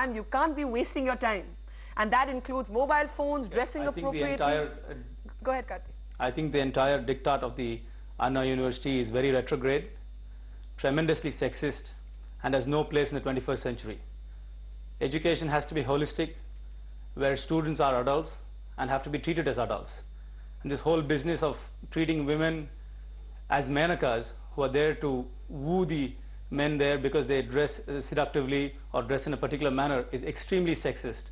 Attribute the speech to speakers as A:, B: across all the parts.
A: time. You can't be wasting your time. And that includes mobile phones, dressing appropriately. Go ahead, Karthi.
B: I think the entire diktat of the Anna University is very retrograde, tremendously sexist, and has no place in the 21st century. Education has to be holistic, where students are adults and have to be treated as adults. And this whole business of treating women as menakas who are there to woo the men there because they dress seductively or dress in a particular manner is extremely sexist.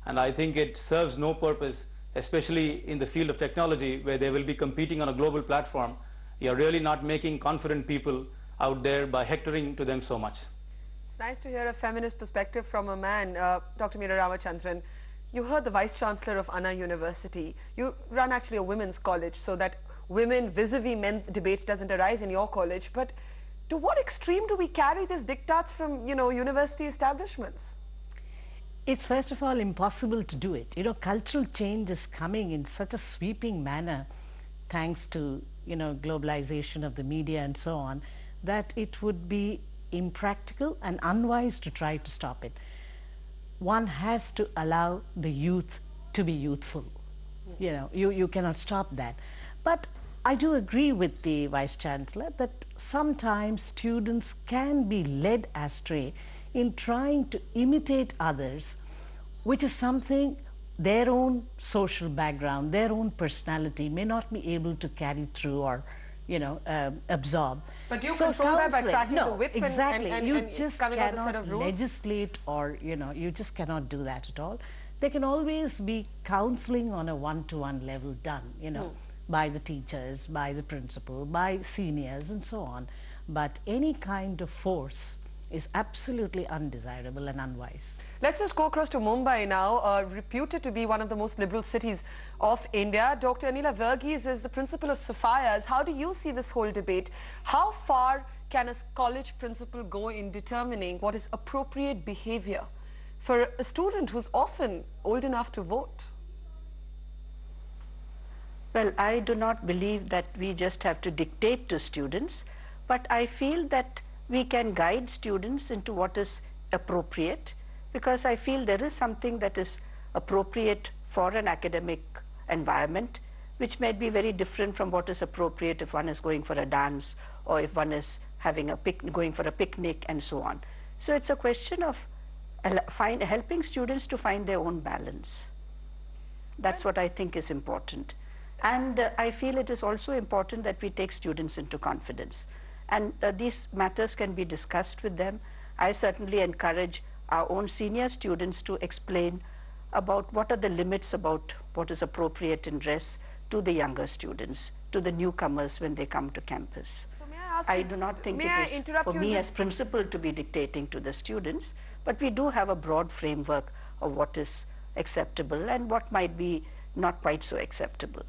B: And I think it serves no purpose, especially in the field of technology where they will be competing on a global platform. You're really not making confident people out there by hectoring to them so much.
A: It's nice to hear a feminist perspective from a man. Dr. Meera Ramachandran, you heard the Vice Chancellor of Anna University. You run actually a women's college so that women vis-a-vis men debate doesn't arise in your college. But to what extreme do we carry these diktats from, university establishments?
C: It's first of all impossible to do it. Cultural change is coming in such a sweeping manner, thanks to, globalization of the media and so on, that it would be impractical and unwise to try to stop it. One has to allow the youth to be youthful. You cannot stop that. But I do agree with the Vice Chancellor that sometimes students can be led astray in trying to imitate others, which is something their own social background, their own personality may not be able to carry through or absorb.
A: But do you control that by tracking the whip
C: exactly.
A: and
C: you just
A: coming
C: cannot
A: out a set of rules?
C: Legislate or, you just cannot do that at all. There can always be counseling on a one-to-one level done, by the teachers, by the principal, by seniors and so on. But any kind of force is absolutely undesirable and unwise.
A: Let's just go across to Mumbai now, reputed to be one of the most liberal cities of India. Dr. Anila Verghese is the principal of Sapphires. How do you see this whole debate? How far can a college principal go in determining what is appropriate behavior for a student who's often old enough to vote?
D: Well, I do not believe that we just have to dictate to students, but I feel that we can guide students into what is appropriate, because I feel there is something that is appropriate for an academic environment, which might be very different from what is appropriate if one is going for a dance or if one is having going for a picnic and so on. So it's a question of helping students to find their own balance. That's what I think is important. And I feel it is also important that we take students into confidence. And these matters can be discussed with them. I certainly encourage our own senior students to explain about what are the limits about what is appropriate in dress to the younger students, to the newcomers when they come to campus.
A: So may I ask
D: I do not think it is for me as principal to be dictating to the students, but we do have a broad framework of what is acceptable and what might be not quite so acceptable.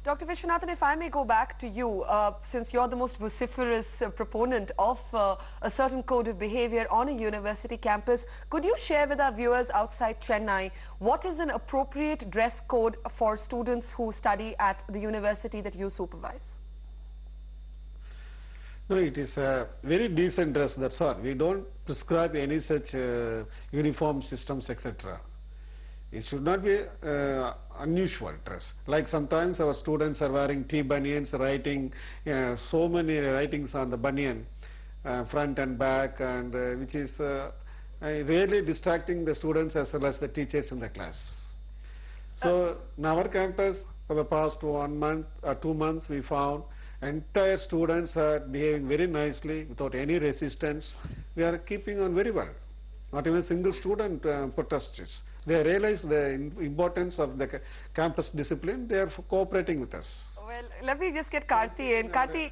A: Dr. Vishwanathan, if I may go back to you, since you're the most vociferous proponent of a certain code of behavior on a university campus, could you share with our viewers outside Chennai what is an appropriate dress code for students who study at the university that you supervise?
E: No, it is a very decent dress, that's all. We don't prescribe any such uniform systems, etc. It should not be unusual dress. Like sometimes our students are wearing T-bunions, writing so many writings on the bunion, front and back, and which is really distracting the students as well as the teachers in the class. So in our campus, for the past 1 month or 2 months, we found entire students are behaving very nicely without any resistance. We are keeping on very well. Not even a single student protests. They realize the importance of the campus discipline. They are cooperating with us.
A: Well, let me just get Karthi in. Karthi,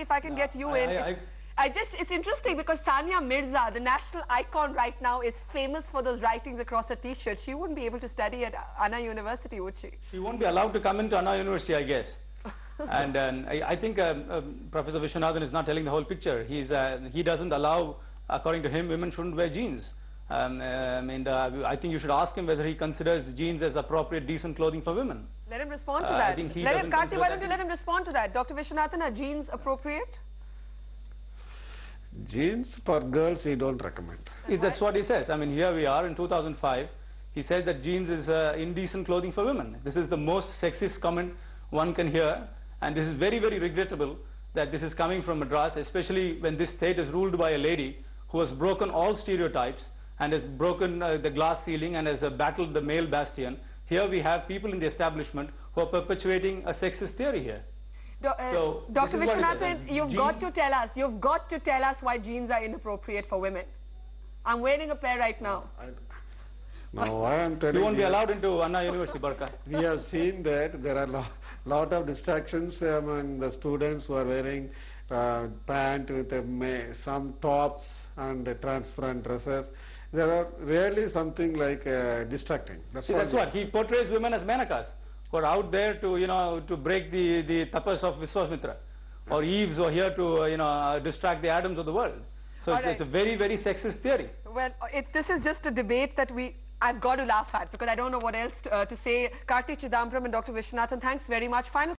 A: if I can get you in. It's interesting because Sania Mirza, the national icon right now, is famous for those writings across her t-shirt. She wouldn't be able to study at Anna University, would she?
B: She won't be allowed to come into Anna University, I guess. And I think Professor Vishwanathan is not telling the whole picture. He doesn't allow, according to him, women shouldn't wear jeans. I think you should ask him whether he considers jeans as appropriate, decent clothing for women.
A: Let him respond to that. Karthi, why don't you let him respond to that? Dr. Vishwanathan, are jeans appropriate?
E: Jeans for girls we don't recommend.
B: That's what he says. I mean, here we are in 2005. He says that jeans is indecent clothing for women. This is the most sexist comment one can hear, and this is very, very regrettable that this is coming from Madras, especially when this state is ruled by a lady who has broken all stereotypes and has broken the glass ceiling and has battled the male bastion. Here we have people in the establishment who are perpetuating a sexist theory here. So,
A: Dr.
B: this is what it
A: Viswanathan,
B: is.
A: you've got to tell us why jeans are inappropriate for women. I'm wearing a pair right now.
E: Now I am telling
B: You won't be
E: you,
B: allowed into Anna University, Barka.
E: we have seen that there are lot of distractions among the students who are wearing pant with some tops and transparent dresses. There are really something like distracting.
B: That's what he portrays women as Menakas, who are out there to, you know, to break the tapas of Vishwamitra, or Eves who are here to, you know, distract the Adams of the world. So it's a very, very sexist theory.
A: Well, this is just a debate that I've got to laugh at because I don't know what else to say. Karthik Chidambaram and Dr. Viswanathan, thanks very much. Final